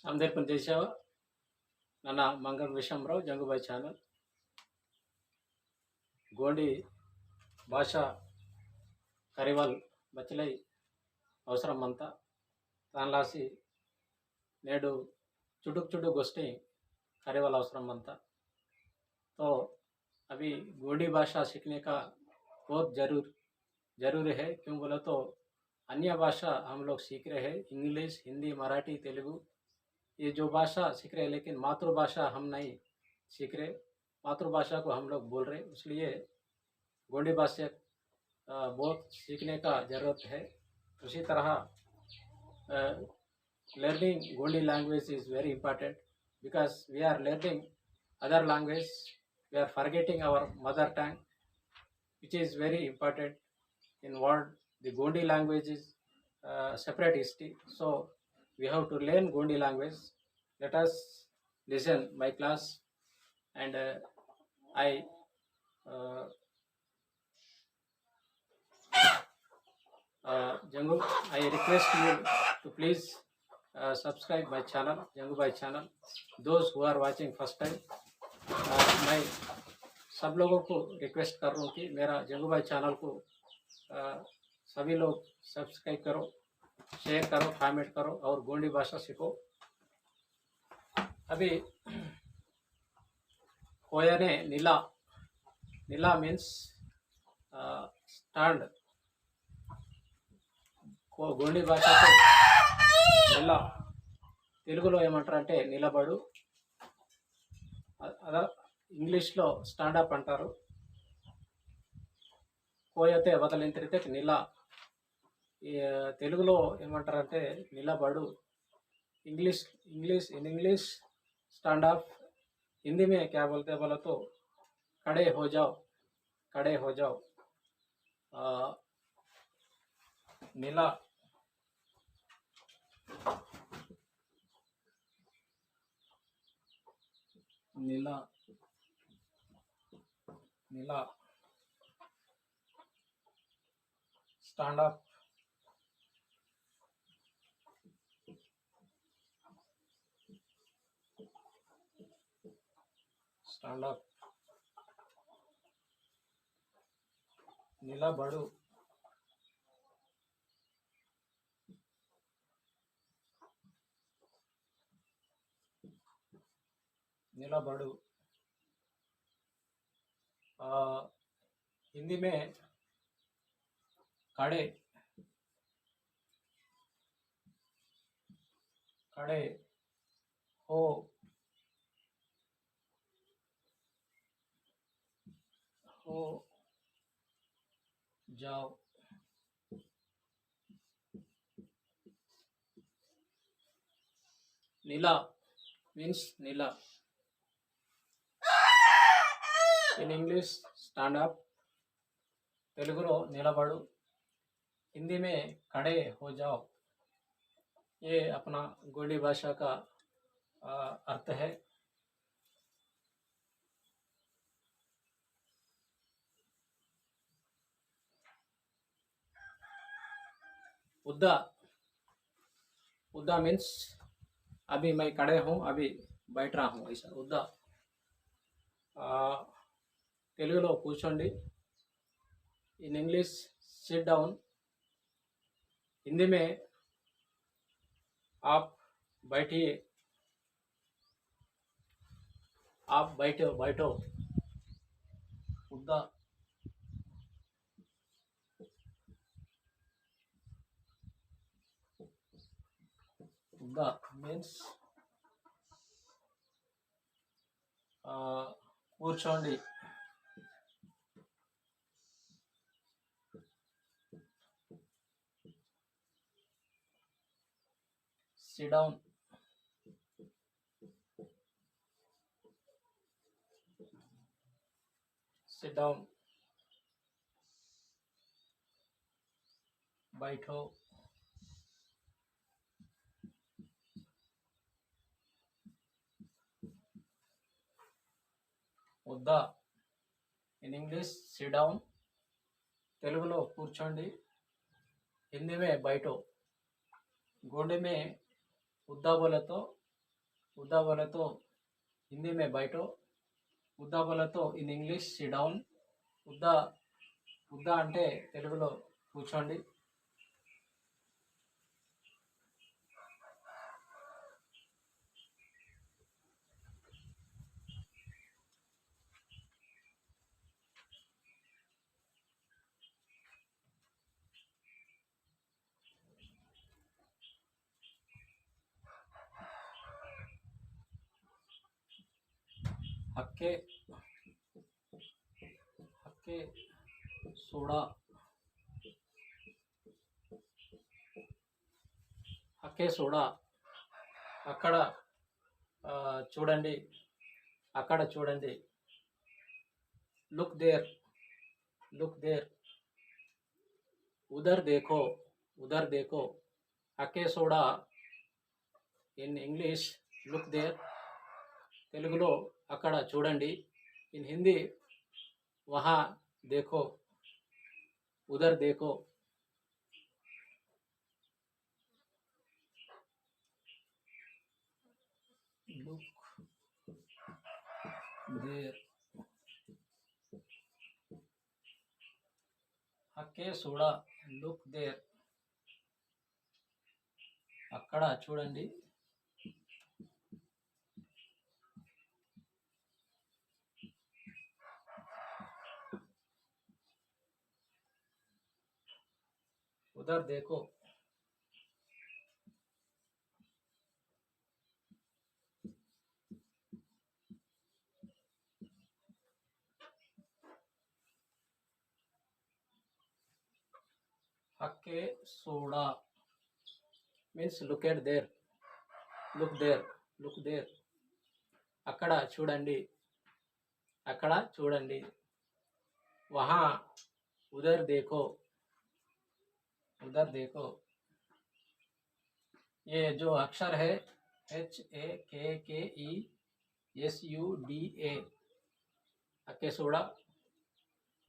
అందరికి చేసావా ನನ್ನ ಮಂಗನ ವಿಷಮರಾವ್ ಜಂಗುಬಾಯಿ ಚಾನಲ್ గోండి భాష కరివాల్ బచ్చలై అవసరం అంతా దానిలాసి నేడు चुटुक चुटुक गोष्ठी करेवाल अवसरम अंता तो अभी गोंडी भाषा सीखने का बहुत जरूरी है। क्यों बोले तो अन्य भाषा हम लोग सीख रहे हैं, इंग्लिश हिंदी मराठी तेलुगु ये जो भाषा सीख रहे हैं, लेकिन मातृभाषा हम नहीं सीख रहे। मातृभाषा को हम लोग बोल रहे, इसलिए गोंडी भाषा बहुत सीखने का ज़रूरत है। उसी तरह learning Gondi language is very important, because we are learning other language, we are forgetting our mother tongue, which is very important in world. The Gondi language is separate history, so we have to learn Gondi language. Let us listen my class, and I Jangu, I request you to please subscribe my channel, Jangubai channel. Those who are watching first time, मैं सब लोगों को request कर रहा हूँ कि मेरा जंगूबाई channel को सभी लोग सब्सक्राइब करो, शेयर करो, कमेंट करो और गोंडी भाषा सीखो। अभी कोया ने नीला, नीला मीन्स स्टैंड, गोंडी भाषा నిల తెలుగులో ఏమంటారంటే నిలబడు, అలా ఇంగ్లీష్లో స్టాండప్ అంటారు. కోయతే వదలింతరితే నిల, తెలుగులో ఏమంటారంటే నిలబడు. English English in English stand up, Hindi में क्या बोलते बोला तो खड़े हो जाओ, खड़े हो जाओ. नीला नीला नीला स्टैंड अप, स्टैंड अप. निलबडु, निलबडु. हिंदी में खड़े, खड़े हो, हो जाओ. नीला means नीला. इन इंग्लिश स्टैंड अप, तेलुगुलो निलबड़ू, हिंदी में खड़े हो जाओ. ये अपना गोंडी भाषा का अर्थ है. उद्दा, उद्दा मीन्स अभी मैं खड़े हूँ, अभी बैठ रहा हूँ, ऐसा उद्दा. तेलुगुलो కూర్చోండి, in English sit down, Hindi में आप बैठिए, आप बैठो, बैठो. उद्दा, उद्दा मीन्स కూర్చోండి. sit down, sit down. बैठो, उद्दा इन इंग्लिश सिट डाउन, तेलुगुलो కూర్చోండి, हिंदी में बैठो. गोंडी में उद्दा बोले तो उद्दा बोले तो हिंदी में बैठो, उद्दा बोले तो इन इंग्लिश सी डाउन, उद्दा ఉద్దా అంటే తెలుగులో కూర్చోండి. हक्के हक्के सोडा, హక్కే సోడా, అక్కడ చూడండి, అక్కడ చూడండి. Look there, look there. ఉదర్ దేఖో, ఉదర్ దేఖో. హక్కే సోడా ఇన్ ఇంగ్లీష్ లుక్ దేర్, తెలుగులో అక్కడ చూడండి. ఇన్ హిందీ వహా దేఖో, ఉదర్ దేఖో. Look there. హక్కే సోడా, లుక్ దేర్, అక్కడ చూడండి. ఉదర్ దేఖో. హక్కే సోడా means look at there, look there, look there. అక్కడ చూడండి, అక్కడ చూడండి. వహా ఉదర్ దేఖో, उधर देखो. ये जो अक्षर है HAKKESUDA, అక్కే సోడా.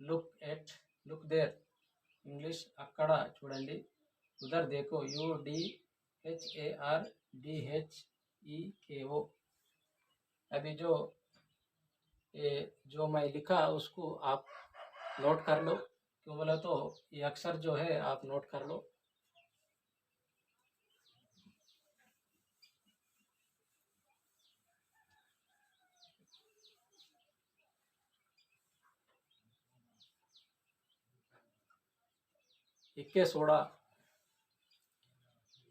Look at, look there English అక్కడ చూడండి. ఉదర్ देखो UDHARDHEKO. अभी जो मैं लिखा उसको आप नोट कर लो. क्यों बोला तो ये अक्षर जो है आप नोट कर लो. ఇక్కే సోడా,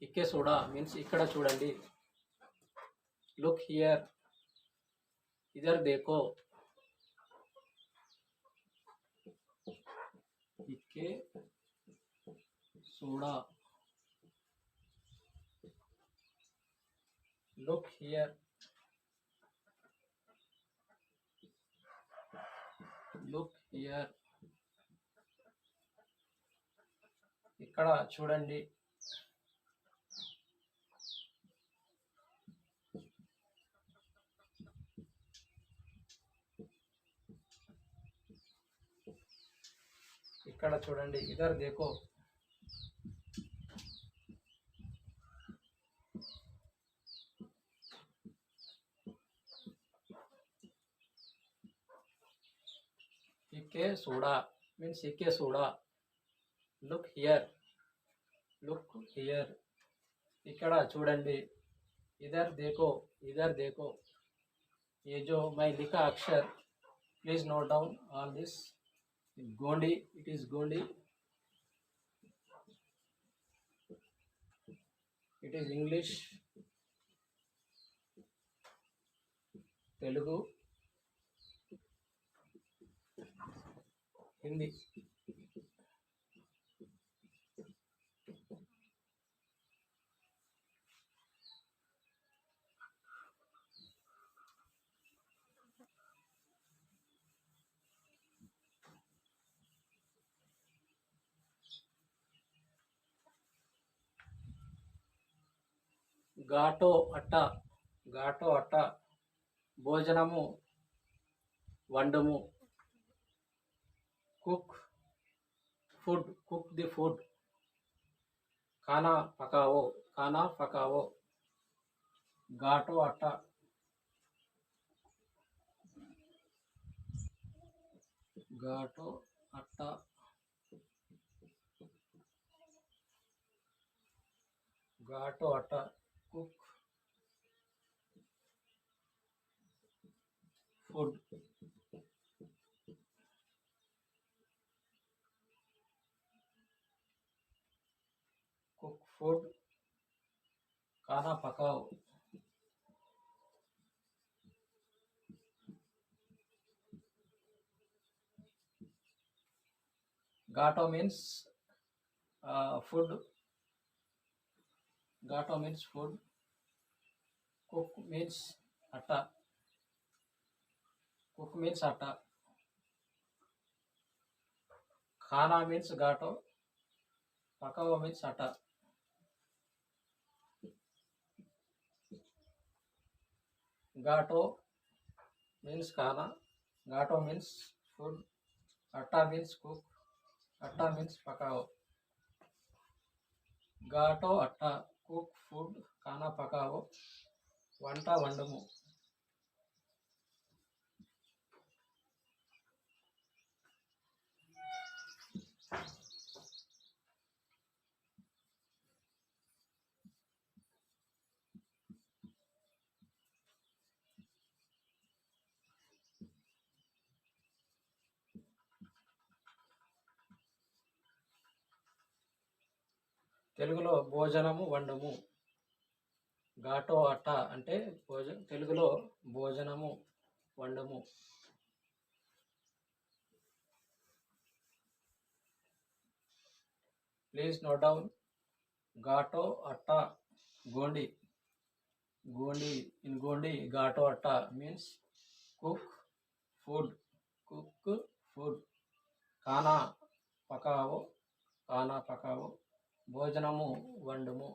ఇక్కే సోడా మీన్స్ ఇక్కడ చూడండి. లుక్ హియర్, ఇదర్ దేఖో. ఇక్కే సోడా. లుక్ హియర్, లుక్ హియర్, ఇక్కడ చూడండి. ఇక్కడ చూడండి. ఇదర్ దేఖో. ఇక్కే సోడా మీన్స్ ఇక్కే సోడా. లుక్ హియర్, లుక్ హియర్, ఇక్కడ చూడండి. इधर देखो, इधर देखो. ये जो मैं लिखा अक्षर please note down all this. Gondi, it is Gondi. It is English, Telugu, Hindi. ఘాటో అట్ట, ఘాటో అట్ట భోజనము వండుము. Cook food, cook the food. खाना पकाओ, खाना पकाओ. घाटो अट्टा, घाटो अट्टा, घाटो अट्टा, cook food, cook food, खाना पकाओ। घाटो means food, घाटो means food, cook means atta, cook means atta, खाना means घाटो, पकाओ means atta, घाटो means खाना, घाटो means food, atta means cook, atta means पकाओ। घाटो अट्टा, कुक फूड, खाना पकाओ, వంట వండుము। తెలుగులో భోజనము వండుము, ఘాటో అట్టా అంటే తెలుగులో భోజనము వండుము। ప్లీజ్ నోట్ డౌన్ ఘాటో అట్టా గోండి, గోండి ఇన్ గోండి ఘాటో అట్టా means cook food, cook food, खाना पकाओ, खाना पकाओ, భోజనము వండుము।